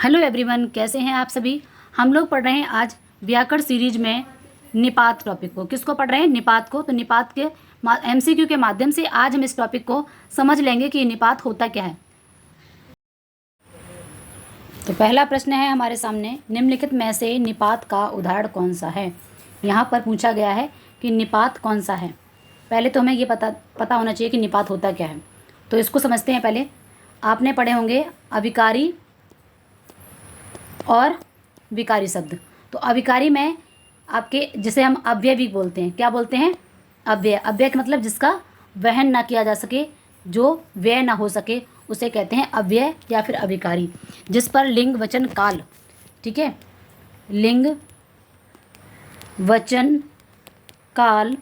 Hello everyone, कैसे हैं आप सभी। हम लोग पढ़ रहे हैं आज व्याकरण सीरीज में निपात टॉपिक को। किसको पढ़ रहे हैं? निपात को। तो निपात के एमसीक्यू के माध्यम से आज हम इस टॉपिक को समझ लेंगे कि निपात होता क्या है। तो पहला प्रश्न है हमारे सामने, निम्नलिखित में से निपात का उदाहरण कौन सा है। यहाँ पर पूछा गया है कि निपात कौन सा है। पहले तो हमें ये पता होना चाहिए कि निपात होता क्या है। तो इसको समझते हैं। पहले आपने पढ़े होंगे अभिकारी और विकारी शब्द। तो अभिकारी में आपके, जिसे हम अव्यय भी बोलते हैं, क्या बोलते हैं? अव्यय। अव्यय का मतलब जिसका वहन ना किया जा सके, जो व्यय ना हो सके, उसे कहते हैं अव्यय या फिर अभिकारी। जिस पर लिंग वचन काल, ठीक है, लिंग वचन काल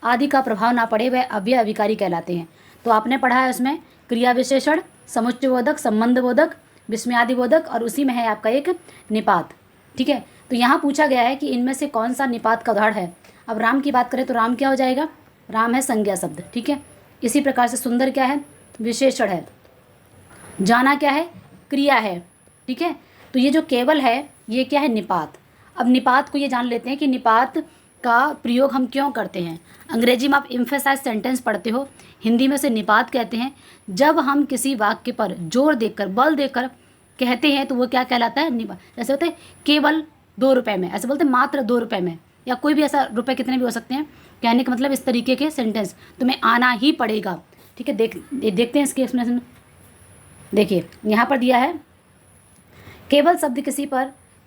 आदि का प्रभाव ना पड़े, वह अव्यय अभिकारी कहलाते हैं। तो आपने पढ़ा है उसमें क्रिया विशेषण, समुच्चयबोधक, संबंधबोधक, विस्मयादिबोधक और उसी में है आपका एक निपात। ठीक है, तो यहाँ पूछा गया है कि इनमें से कौन सा निपात का उदाहरण है। अब राम की बात करें तो राम क्या हो जाएगा? राम है संज्ञा शब्द। ठीक है, इसी प्रकार से सुंदर क्या है? विशेषण है। जाना क्या है? क्रिया है। ठीक है, तो ये जो केवल है ये क्या है? निपात। अब निपात को ये जान लेते हैं कि निपात का प्रयोग हम क्यों करते हैं। अंग्रेजी में आप एम्फेसाइज सेंटेंस पढ़ते हो, हिंदी में से निपात कहते हैं। जब हम किसी वाक्य पर जोर देकर, बल देकर कहते हैं तो वो क्या कहलाता है? निपात। जैसे होते हैं केवल 2 रुपए में, ऐसे बोलते हैं मात्र 2 रुपए में, या कोई भी ऐसा रुपए कितने भी हो सकते हैं। कहने का मतलब इस तरीके के सेंटेंस तुम्हें आना ही पड़ेगा। ठीक है, देखते हैं इसके एक्सप्लेनेशन। देखिए यहाँ पर दिया है, केवल शब्द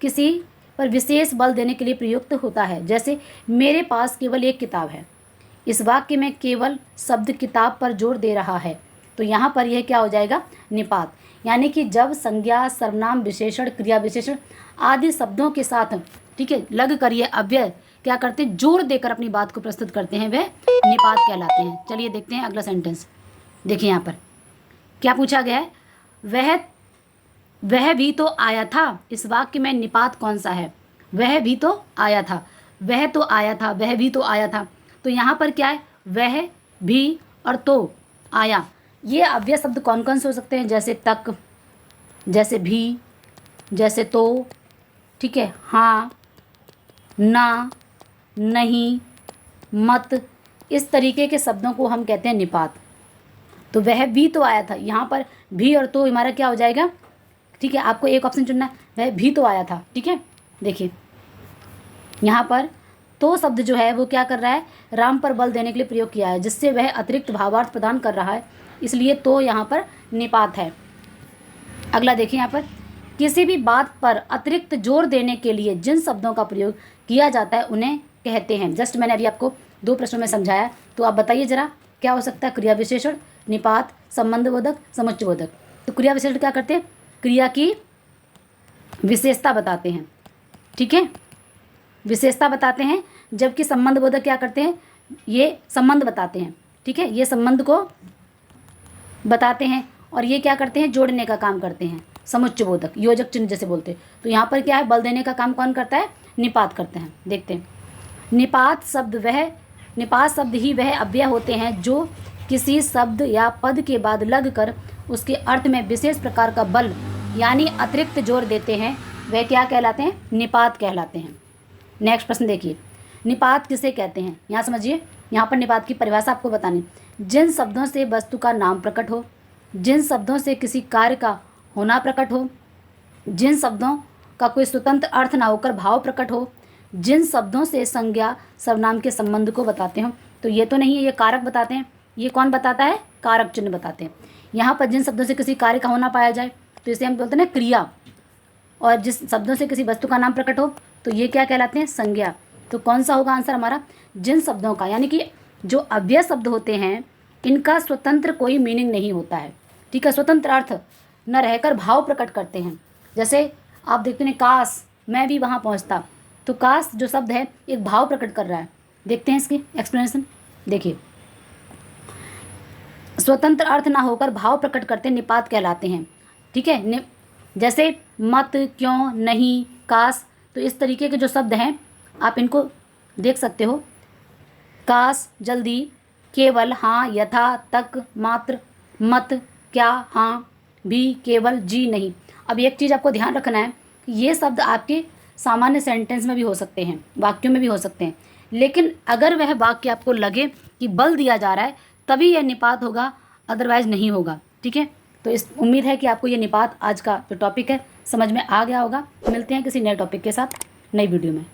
किसी पर विशेष बल देने के लिए प्रयुक्त होता है। जैसे मेरे पास केवल एक किताब है। इस वाक्य में केवल शब्द किताब पर जोर दे रहा है, तो यहाँ पर यह क्या हो जाएगा? निपात। यानी कि जब संज्ञा, सर्वनाम, विशेषण, क्रिया विशेषण आदि शब्दों के साथ, ठीक है, लग कर ये अव्यय क्या करते हैं? जोर देकर अपनी बात को प्रस्तुत करते हैं, वे निपात कहलाते हैं। चलिए देखते हैं अगला सेंटेंस। देखिए यहाँ पर क्या पूछा गया है, वह भी तो आया था। इस वाक्य में निपात कौन सा है? वह भी तो आया था, वह तो आया था, वह भी तो आया था। तो यहाँ पर क्या है? वह भी और तो आया। ये अव्यय शब्द कौन कौन से हो सकते हैं? जैसे तक, जैसे भी, जैसे तो, ठीक है, हाँ, ना, नहीं, मत, इस तरीके के शब्दों को हम कहते हैं निपात। तो वह भी तो आया था, यहाँ पर भी और तो हमारा क्या हो जाएगा? ठीक है, आपको एक ऑप्शन चुनना है, वह भी तो आया था। ठीक है, देखिए यहाँ पर तो शब्द जो है वो क्या कर रहा है? राम पर बल देने के लिए प्रयोग किया है, जिससे वह अतिरिक्त भावार्थ प्रदान कर रहा है, इसलिए तो यहाँ पर निपात है। अगला देखिए यहाँ पर, किसी भी बात पर अतिरिक्त जोर देने के लिए जिन शब्दों का प्रयोग किया जाता है उन्हें कहते हैं। जस्ट मैंने अभी आपको 2 प्रश्नों में समझाया, तो आप बताइए जरा क्या हो सकता है? क्रिया विशेषण, निपात, संबंधबोधक, समुच्चयबोधक। तो क्रिया विशेषण क्या करते हैं? क्रिया की विशेषता बताते हैं। ठीक है, विशेषता बताते हैं, जबकि संबंधबोधक क्या करते हैं? ये संबंध बताते हैं। ठीक है, ये संबंध को बताते हैं, और ये क्या करते हैं? जोड़ने का काम करते हैं। समुच्चयबोधक, योजक चिन्ह जैसे बोलते हैं। तो यहाँ पर क्या है? बल देने का काम कौन करता है? निपात करते हैं। देखते हैं, निपात शब्द ही वह अव्यय होते हैं जो किसी शब्द या पद के बाद लग कर उसके अर्थ में विशेष प्रकार का बल यानी अतिरिक्त जोर देते हैं, वह क्या कहलाते हैं? निपात कहलाते हैं। नेक्स्ट प्रश्न देखिए, निपात किसे कहते हैं? यहाँ समझिए, यहाँ पर निपात की परिभाषा आपको बतानी। जिन शब्दों से वस्तु का नाम प्रकट हो, जिन शब्दों से किसी कार्य का होना प्रकट हो, जिन शब्दों का कोई स्वतंत्र अर्थ ना होकर भाव प्रकट हो, जिन शब्दों से संज्ञा, सर्वनाम के संबंध को बताते हो। तो ये तो नहीं है, ये कारक बताते हैं। ये कौन बताता है? कारक चिन्ह बताते हैं। यहाँ पर जिन शब्दों से किसी कार्य का होना पाया जाए तो इसे हम बोलते हैं क्रिया, और जिस शब्दों से किसी वस्तु का नाम प्रकट हो तो ये क्या कहलाते हैं? संज्ञा। तो कौन सा होगा आंसर हमारा? जिन शब्दों का, यानी कि जो अव्यय शब्द होते हैं इनका स्वतंत्र कोई मीनिंग नहीं होता है। ठीक है, स्वतंत्र अर्थ न रहकर भाव प्रकट करते हैं। जैसे आप देखते हैं, काश मैं भी वहाँ पहुँचता। तो काश जो शब्द है एक भाव प्रकट कर रहा है। देखते हैं इसकी एक्सप्लेनेशन। देखिए, स्वतंत्र अर्थ ना होकर भाव प्रकट करते निपात कहलाते हैं। ठीक है, जैसे मत, क्यों, नहीं, काश, तो इस तरीके के जो शब्द हैं आप इनको देख सकते हो। काश, जल्दी, केवल, हाँ, यथा, तक, मात्र, मत, क्या, हाँ, भी, केवल, जी, नहीं अब एक चीज़ आपको ध्यान रखना है, ये शब्द आपके सामान्य सेंटेंस में भी हो सकते हैं, वाक्यों में भी हो सकते हैं, लेकिन अगर वह वाक्य आपको लगे कि बल दिया जा रहा है तभी यह निपात होगा, अदरवाइज़ नहीं होगा। ठीक है, तो इस उम्मीद है कि आपको ये निपात आज का जो टॉपिक है समझ में आ गया होगा। मिलते हैं किसी नए टॉपिक के साथ नई वीडियो में।